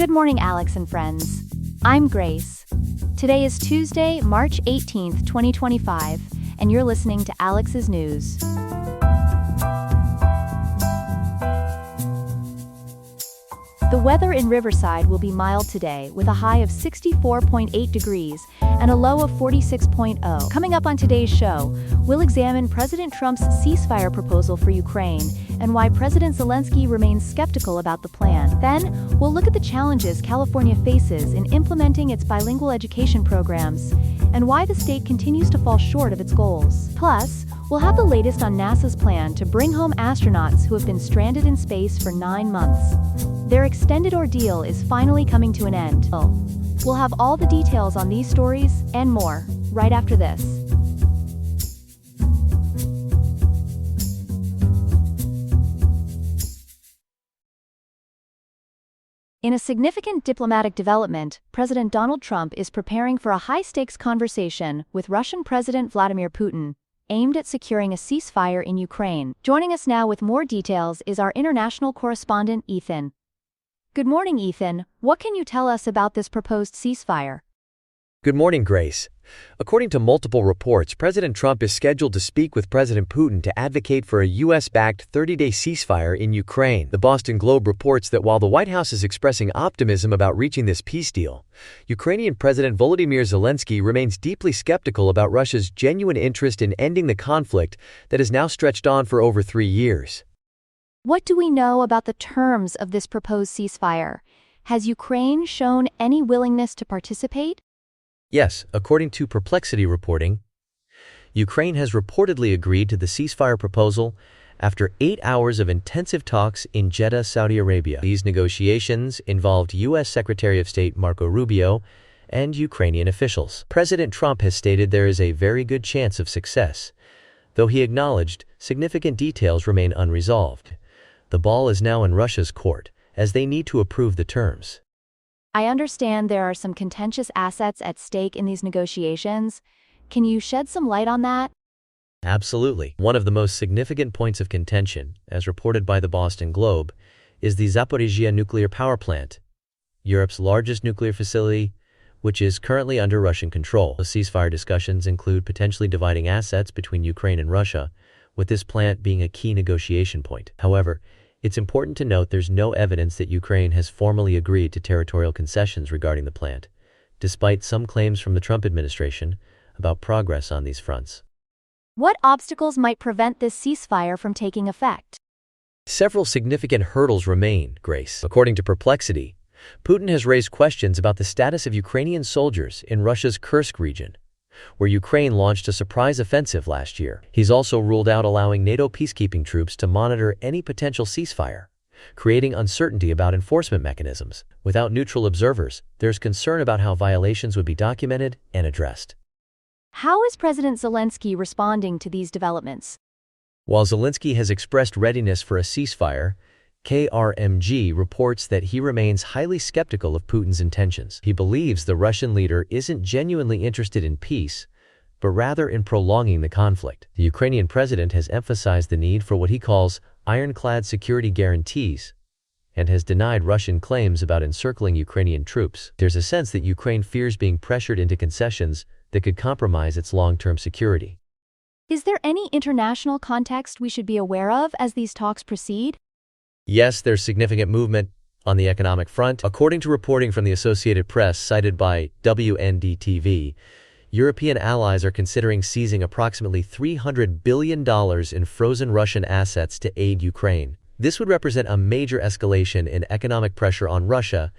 Good morning, Alex and friends. I'm Grace. Today is Tuesday, March 18th, 2025, and you're listening to Alex's News. The weather in Riverside will be mild today, with a high of 64.8 degrees and a low of 46.0. Coming up on today's show, we'll examine President Trump's ceasefire proposal for Ukraine and why President Zelenskyy remains skeptical about the plan. Then, we'll look at the challenges California faces in implementing its bilingual education programs and why the state continues to fall short of its goals. Plus, we'll have the latest on NASA's plan to bring home astronauts who have been stranded in space for 9 months. Their extended ordeal is finally coming to an end. We'll have all the details on these stories and more right after this. In a significant diplomatic development, President Donald Trump is preparing for a high-stakes conversation with Russian President Vladimir Putin, aimed at securing a ceasefire in Ukraine. Joining us now with more details is our international correspondent, Ethan. Good morning, Ethan. What can you tell us about this proposed ceasefire? Good morning, Grace. According to multiple reports, President Trump is scheduled to speak with President Putin to advocate for a U.S.-backed 30-day ceasefire in Ukraine. The Boston Globe reports that while the White House is expressing optimism about reaching this peace deal, Ukrainian President Volodymyr Zelenskyy remains deeply skeptical about Russia's genuine interest in ending the conflict that has now stretched on for over 3 years. What do we know about the terms of this proposed ceasefire? Has Ukraine shown any willingness to participate? Yes, according to Perplexity reporting, Ukraine has reportedly agreed to the ceasefire proposal after 8 hours of intensive talks in Jeddah, Saudi Arabia. These negotiations involved U.S. Secretary of State Marco Rubio and Ukrainian officials. President Trump has stated there is a very good chance of success, though he acknowledged significant details remain unresolved. The ball is now in Russia's court, as they need to approve the terms. I understand there are some contentious assets at stake in these negotiations. Can you shed some light on that? Absolutely. One of the most significant points of contention, as reported by the Boston Globe, is the Zaporizhzhia nuclear power plant, Europe's largest nuclear facility, which is currently under Russian control. The ceasefire discussions include potentially dividing assets between Ukraine and Russia, with this plant being a key negotiation point. However, it's important to note there's no evidence that Ukraine has formally agreed to territorial concessions regarding the plant, despite some claims from the Trump administration about progress on these fronts. What obstacles might prevent this ceasefire from taking effect? Several significant hurdles remain, Grace. According to Perplexity, Putin has raised questions about the status of Ukrainian soldiers in Russia's Kursk region, where Ukraine launched a surprise offensive last year. He's also ruled out allowing NATO peacekeeping troops to monitor any potential ceasefire, creating uncertainty about enforcement mechanisms. Without neutral observers, there's concern about how violations would be documented and addressed. How is President Zelenskyy responding to these developments? While Zelenskyy has expressed readiness for a ceasefire, KRMG reports that he remains highly skeptical of Putin's intentions. He believes the Russian leader isn't genuinely interested in peace, but rather in prolonging the conflict. The Ukrainian president has emphasized the need for what he calls ironclad security guarantees and has denied Russian claims about encircling Ukrainian troops. There's a sense that Ukraine fears being pressured into concessions that could compromise its long-term security. Is there any international context we should be aware of as these talks proceed? Yes, there's significant movement on the economic front. According to reporting from the Associated Press cited by WND-TV, European allies are considering seizing approximately $300 billion in frozen Russian assets to aid Ukraine. This would represent a major escalation in economic pressure on Russia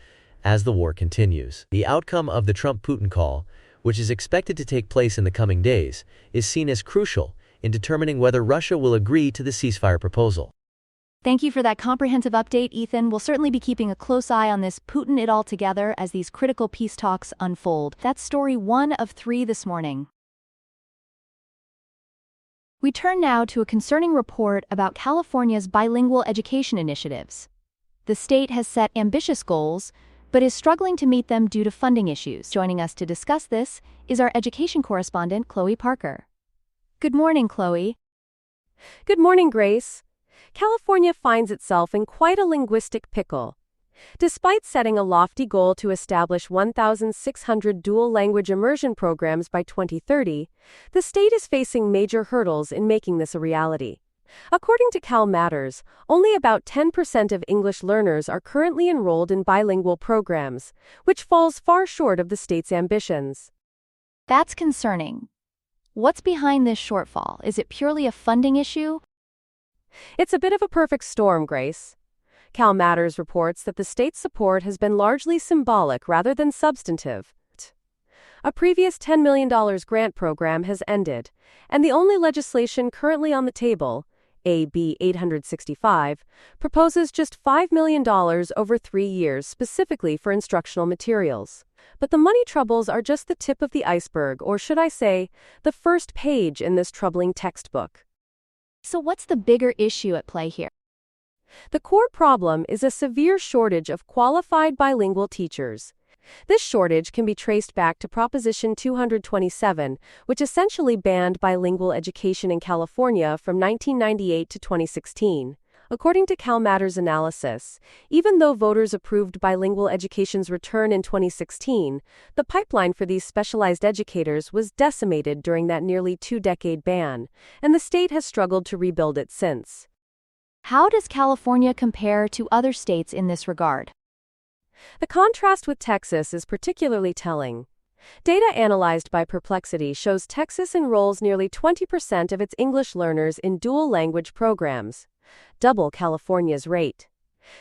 as the war continues. The outcome of the Trump-Putin call, which is expected to take place in the coming days, is seen as crucial in determining whether Russia will agree to the ceasefire proposal. Thank you for that comprehensive update, Ethan. We'll certainly be keeping a close eye on this Putin it all together as these critical peace talks unfold. That's story 1 of 3 this morning. We turn now to a concerning report about California's bilingual education initiatives. The state has set ambitious goals, but is struggling to meet them due to funding issues. Joining us to discuss this is our education correspondent, Chloe Parker. Good morning, Chloe. Good morning, Grace. California finds itself in quite a linguistic pickle. Despite setting a lofty goal to establish 1,600 dual-language immersion programs by 2030, the state is facing major hurdles in making this a reality. According to Cal Matters, only about 10% of English learners are currently enrolled in bilingual programs, which falls far short of the state's ambitions. That's concerning. What's behind this shortfall? Is it purely a funding issue? It's a bit of a perfect storm, Grace. Cal Matters reports that the state's support has been largely symbolic rather than substantive. A previous $10 million grant program has ended, and the only legislation currently on the table, AB 865, proposes just $5 million over 3 years specifically for instructional materials. But the money troubles are just the tip of the iceberg, or should I say, the first page in this troubling textbook. So what's the bigger issue at play here? The core problem is a severe shortage of qualified bilingual teachers. This shortage can be traced back to Proposition 227, which essentially banned bilingual education in California from 1998 to 2016. According to Cal Matters analysis, even though voters approved bilingual education's return in 2016, the pipeline for these specialized educators was decimated during that nearly 2-decade ban, and the state has struggled to rebuild it since. How does California compare to other states in this regard? The contrast with Texas is particularly telling. Data analyzed by Perplexity shows Texas enrolls nearly 20% of its English learners in dual-language programs, double California's rate.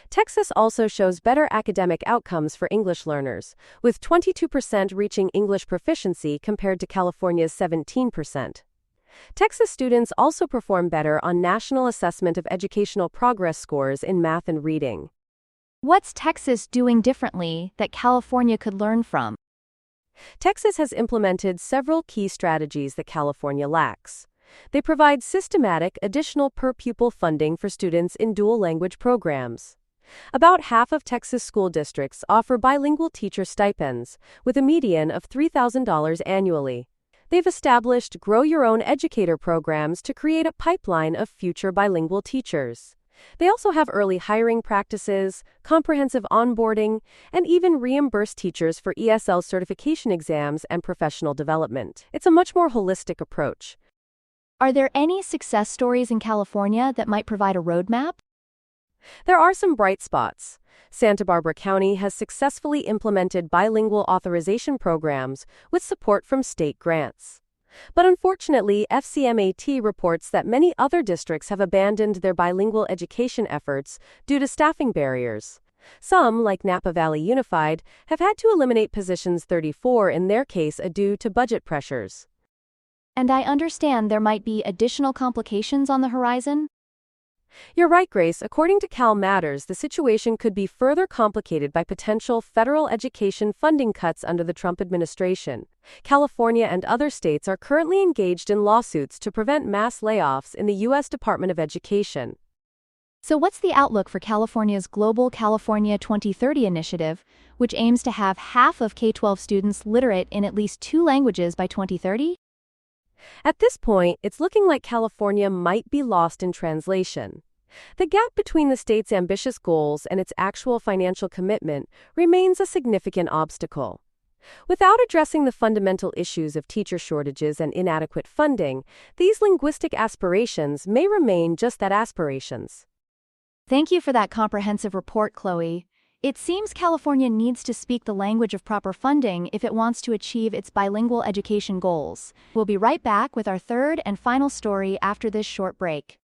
Texas also shows better academic outcomes for English learners, with 22% reaching English proficiency compared to California's 17%. Texas students also perform better on National Assessment of Educational Progress scores in math and reading. What's Texas doing differently that California could learn from? Texas has implemented several key strategies that California lacks. They provide systematic additional per-pupil funding for students in dual-language programs. About half of Texas school districts offer bilingual teacher stipends, with a median of $3,000 annually. They've established Grow Your Own Educator programs to create a pipeline of future bilingual teachers. They also have early hiring practices, comprehensive onboarding, and even reimburse teachers for ESL certification exams and professional development. It's a much more holistic approach. Are there any success stories in California that might provide a roadmap? There are some bright spots. Santa Barbara County has successfully implemented bilingual authorization programs with support from state grants. But unfortunately, FCMAT reports that many other districts have abandoned their bilingual education efforts due to staffing barriers. Some, like Napa Valley Unified, have had to eliminate positions 34 in their case due to budget pressures. And I understand there might be additional complications on the horizon? You're right, Grace. According to Cal Matters, the situation could be further complicated by potential federal education funding cuts under the Trump administration. California and other states are currently engaged in lawsuits to prevent mass layoffs in the U.S. Department of Education. So what's the outlook for California's Global California 2030 initiative, which aims to have half of K-12 students literate in at least 2 languages by 2030? At this point, it's looking like California might be lost in translation. The gap between the state's ambitious goals and its actual financial commitment remains a significant obstacle. Without addressing the fundamental issues of teacher shortages and inadequate funding, these linguistic aspirations may remain just that, aspirations. Thank you for that comprehensive report, Chloe. It seems California needs to speak the language of proper funding if it wants to achieve its bilingual education goals. We'll be right back with our third and final story after this short break.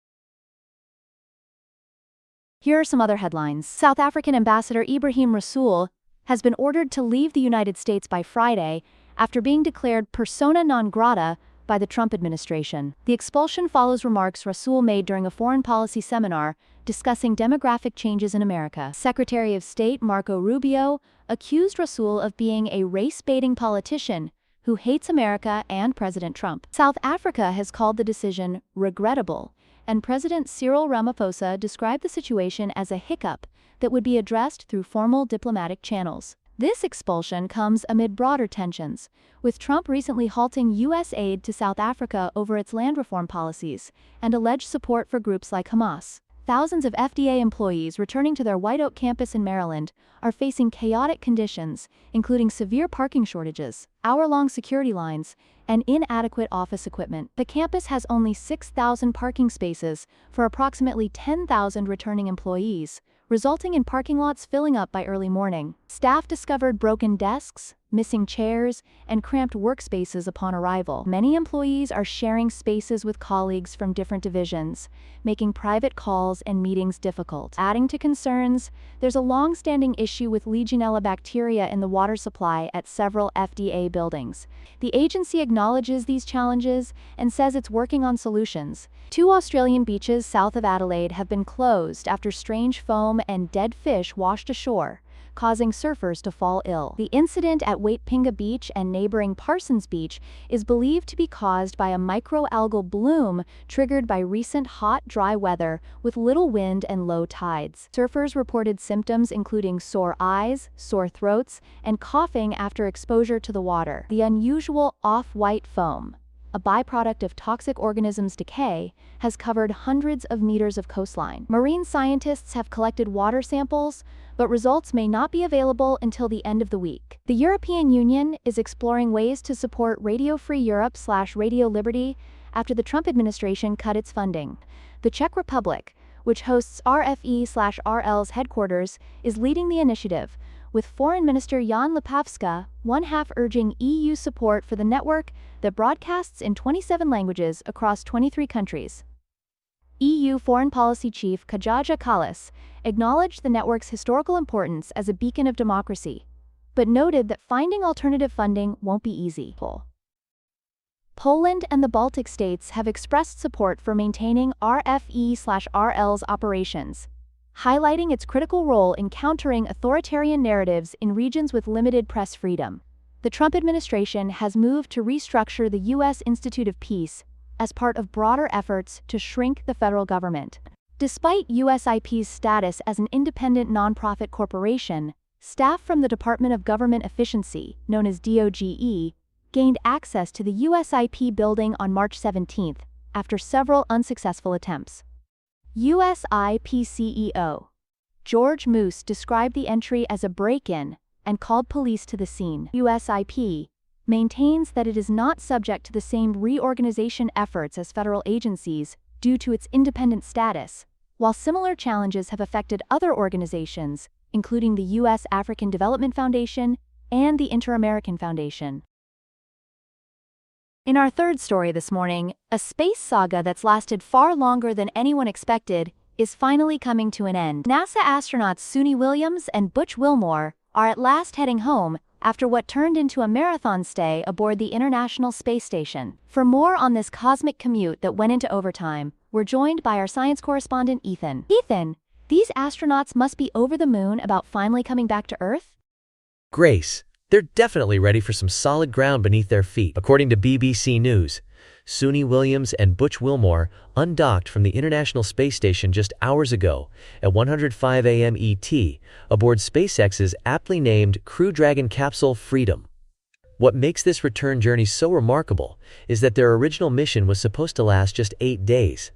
Here are some other headlines. South African Ambassador Ibrahim Rasool has been ordered to leave the United States by Friday after being declared persona non grata by the Trump administration. The expulsion follows remarks Rasool made during a foreign policy seminar discussing demographic changes in America. Secretary of State Marco Rubio accused Rasool of being a race-baiting politician who hates America and President Trump. South Africa has called the decision regrettable, and President Cyril Ramaphosa described the situation as a hiccup that would be addressed through formal diplomatic channels. This expulsion comes amid broader tensions, with Trump recently halting U.S. aid to South Africa over its land reform policies and alleged support for groups like Hamas. thousands of FDA employees returning to their White Oak campus in Maryland are facing chaotic conditions, including severe parking shortages, hour-long security lines, and inadequate office equipment. The campus has only 6,000 parking spaces for approximately 10,000 returning employees, resulting in parking lots filling up by early morning. Staff discovered broken desks, missing chairs, and cramped workspaces upon arrival. Many employees are sharing spaces with colleagues from different divisions, making private calls and meetings difficult. Adding to concerns, there's a long-standing issue with Legionella bacteria in the water supply at several FDA buildings. The agency acknowledges these challenges and says it's working on solutions. 2 Australian beaches south of Adelaide have been closed after strange foam and dead fish washed ashore, causing surfers to fall ill. The incident at Waitpinga Beach and neighboring Parsons Beach is believed to be caused by a microalgal bloom triggered by recent hot, dry weather with little wind and low tides. Surfers reported symptoms including sore eyes, sore throats, and coughing after exposure to the water. The unusual off-white foam, a byproduct of toxic organisms' decay, has covered hundreds of meters of coastline. Marine scientists have collected water samples, but results may not be available until the end of the week. The European Union is exploring ways to support Radio Free Europe/Radio Liberty after the Trump administration cut its funding. The Czech Republic, which hosts RFE/RL's headquarters, is leading the initiative, with Foreign Minister Jan Lipavska one-half urging EU support for the network that broadcasts in 27 languages across 23 countries. EU Foreign Policy Chief Kajaja Kallas acknowledged the network's historical importance as a beacon of democracy, but noted that finding alternative funding won't be easy. Poland and the Baltic states have expressed support for maintaining RFE/RL's operations, highlighting its critical role in countering authoritarian narratives in regions with limited press freedom. The Trump administration has moved to restructure the U.S. Institute of Peace as part of broader efforts to shrink the federal government. Despite USIP's status as an independent nonprofit corporation, staff from the Department of Government Efficiency, known as DOGE, gained access to the USIP building on March 17 after several unsuccessful attempts. USIP CEO George Moose described the entry as a break-in and called police to the scene. USIP maintains that it is not subject to the same reorganization efforts as federal agencies due to its independent status, while similar challenges have affected other organizations, including the U.S. African Development Foundation and the Inter-American Foundation. In our third story this morning, a space saga that's lasted far longer than anyone expected is finally coming to an end. NASA astronauts Suni Williams and Butch Wilmore are at last heading home after what turned into a marathon stay aboard the International Space Station. For more on this cosmic commute that went into overtime, we're joined by our science correspondent Ethan. Ethan, these astronauts must be over the moon about finally coming back to Earth? Grace, they're definitely ready for some solid ground beneath their feet. According to BBC News, Suni Williams and Butch Wilmore undocked from the International Space Station just hours ago at 1:05 a.m. ET aboard SpaceX's aptly named Crew Dragon capsule Freedom. What makes this return journey so remarkable is that their original mission was supposed to last just 8 days,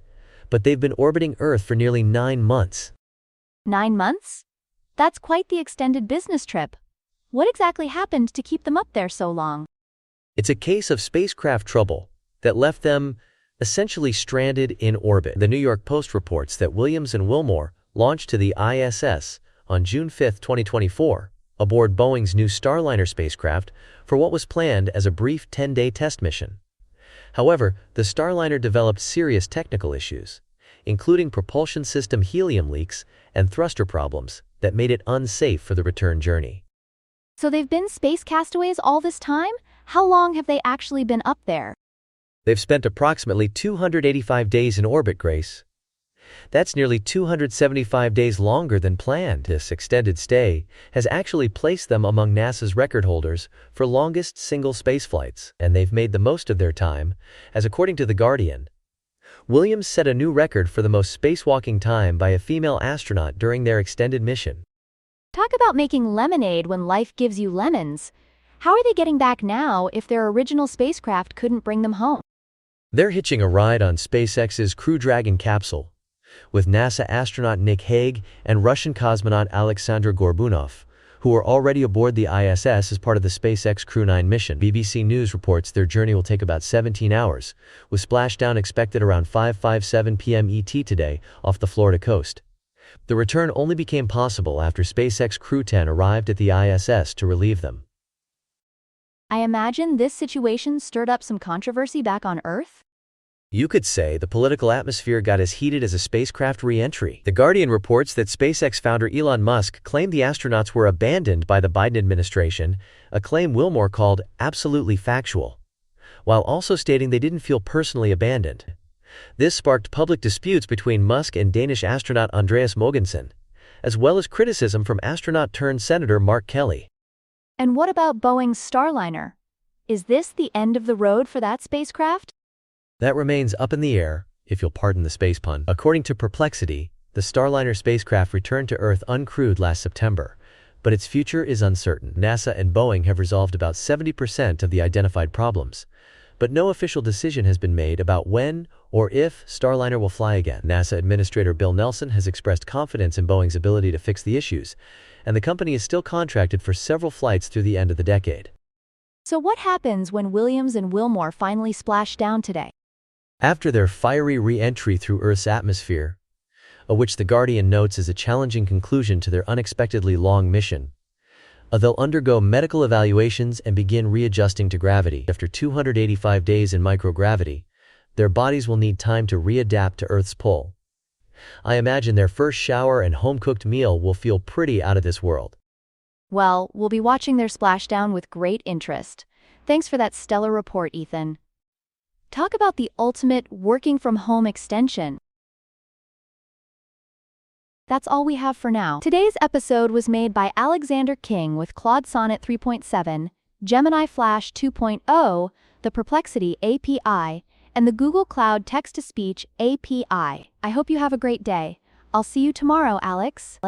but they've been orbiting Earth for nearly 9 months. 9 months? That's quite the extended business trip. What exactly happened to keep them up there so long? It's a case of spacecraft trouble that left them essentially stranded in orbit. The New York Post reports that Williams and Wilmore launched to the ISS on June 5, 2024, aboard Boeing's new Starliner spacecraft for what was planned as a brief 10-day test mission. However, the Starliner developed serious technical issues, including propulsion system helium leaks and thruster problems that made it unsafe for the return journey. So they've been space castaways all this time? How long have they actually been up there? They've spent approximately 285 days in orbit, Grace. That's nearly 275 days longer than planned. This extended stay has actually placed them among NASA's record holders for longest single space flights, and they've made the most of their time, as according to The Guardian, Williams set a new record for the most spacewalking time by a female astronaut during their extended mission. Talk about making lemonade when life gives you lemons. How are they getting back now if their original spacecraft couldn't bring them home? They're hitching a ride on SpaceX's Crew Dragon capsule, with NASA astronaut Nick Hague and Russian cosmonaut Alexander Gorbunov, who are already aboard the ISS as part of the SpaceX Crew 9 mission. BBC News reports their journey will take about 17 hours, with splashdown expected around 5:57 p.m. ET today off the Florida coast. The return only became possible after SpaceX Crew 10 arrived at the ISS to relieve them. I imagine this situation stirred up some controversy back on Earth? You could say the political atmosphere got as heated as a spacecraft re-entry. The Guardian reports that SpaceX founder Elon Musk claimed the astronauts were abandoned by the Biden administration, a claim Wilmore called absolutely factual, while also stating they didn't feel personally abandoned. This sparked public disputes between Musk and Danish astronaut Andreas Mogensen, as well as criticism from astronaut-turned-Senator Mark Kelly. And what about Boeing's Starliner? Is this the end of the road for that spacecraft? That remains up in the air, if you'll pardon the space pun. According to Perplexity, the Starliner spacecraft returned to Earth uncrewed last September, but its future is uncertain. NASA and Boeing have resolved about 70% of the identified problems, but no official decision has been made about when or if Starliner will fly again. NASA Administrator Bill Nelson has expressed confidence in Boeing's ability to fix the issues, and the company is still contracted for several flights through the end of the decade. So what happens when Williams and Wilmore finally splash down today? After their fiery re-entry through Earth's atmosphere, which The Guardian notes is a challenging conclusion to their unexpectedly long mission, they'll undergo medical evaluations and begin readjusting to gravity. After 285 days in microgravity, their bodies will need time to readapt to Earth's pull. I imagine their first shower and home-cooked meal will feel pretty out of this world. Well, we'll be watching their splashdown with great interest. Thanks for that stellar report, Ethan. Talk about the ultimate working-from-home extension. That's all we have for now. Today's episode was made by Alexander King with Claude Sonnet 3.7, Gemini Flash 2.0, the Perplexity API, and the Google Cloud Text-to-Speech API. I hope you have a great day. I'll see you tomorrow, Alex.